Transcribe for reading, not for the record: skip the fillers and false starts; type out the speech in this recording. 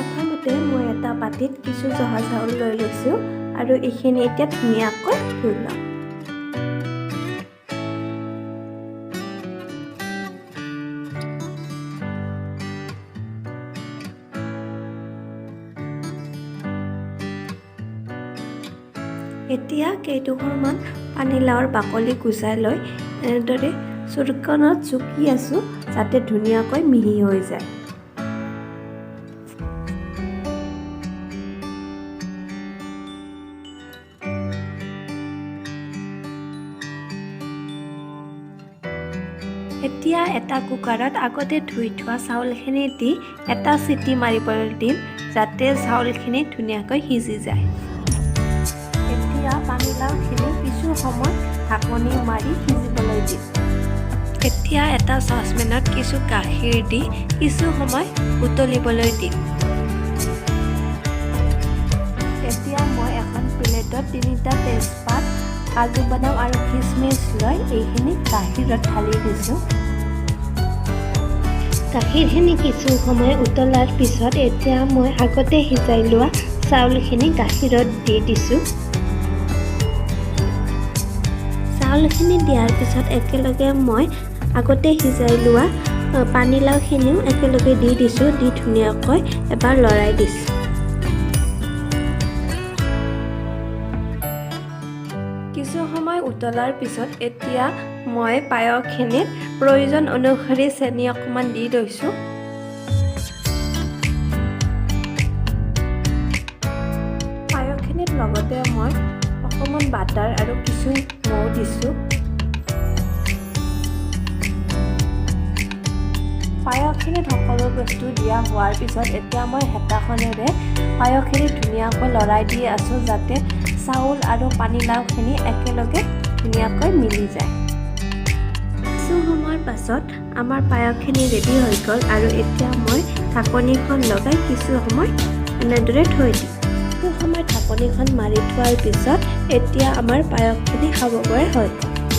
প্ৰথমতে মই এটা বাটিত কিছু জহা চাউল লৈ লৈছোঁ আৰু এইখিনি এতিয়া ধুনীয়াকৈ ধুই লওঁ। এতিয়া কেইটুকুৰমান পানীলাওৰ বাকলি গুচাই লৈ এনেদৰে চুৰিখনত চুকি আছোঁ যাতে ধুনীয়াকৈ মিহি হৈ যায়। এতিয়া এটা কুকাৰত আগতে ধুই থোৱা চাউলখিনি দি এটা চিটি মাৰিবলৈ দিম যাতে চাউলখিনি ধুনীয়াকৈ সিজি যায়। এতিয়া পানীলাওখিনি কিছু সময় ঢাকনি মাৰি সিজিবলৈ দিম। এতিয়া এটা চচপেনত কিছু গাখীৰ দি কিছু সময় উতলিবলৈ দিম। এতিয়া মই এখন প্লেটত 3টা তেজপাত, কাজু বাদাম আৰু খিচমিচ লৈ এইখিনি গাখীৰত ঢালি দিছোঁ। গাখীৰখিনি কিছু সময় উতলাৰ পিছত এতিয়া মই আগতে সিজাই লোৱা চাউলখিনি গাখীৰত দি দিছোঁ। চাউলখিনি দিয়াৰ পিছত একেলগে মই আগতে সিজাই লোৱা পানীলাওখিনিও একেলগে দি দিছোঁ। দি ধুনীয়াকৈ এবাৰ লৰাই দিছোঁ। কিছু সময় উতলাৰ পিছত এতিয়া মই পায়সখিনিত প্ৰয়োজন অনুসৰি চেনি অকণমান দি লৈছোঁ। পায়সখিনিত লগতে মই অকণমান বাটাৰ আৰু কিছু মৌ দিছোঁ। পায়সখিনিত সকলো বস্তু দিয়া হোৱাৰ পিছত এতিয়া মই হেতাখনেৰে পায়সখিনি ধুনীয়াকৈ লৰাই দি আছোঁ যাতে চাউল আৰু পানীলাওখিনি একেলগে ধুনীয়াকৈ মিলি যায়। কিছু সময়ৰ পাছত আমাৰ পায়সখিনি ৰেডি হৈ গ'ল আৰু এতিয়া মই ঢাকনিখন লগাই কিছু সময় এনেদৰে থৈ দিম। কিছু সময় ঢাকনিখন মাৰি থোৱাৰ পিছত এতিয়া আমাৰ পায়সখিনি খাব পৰা হৈ গ'ল।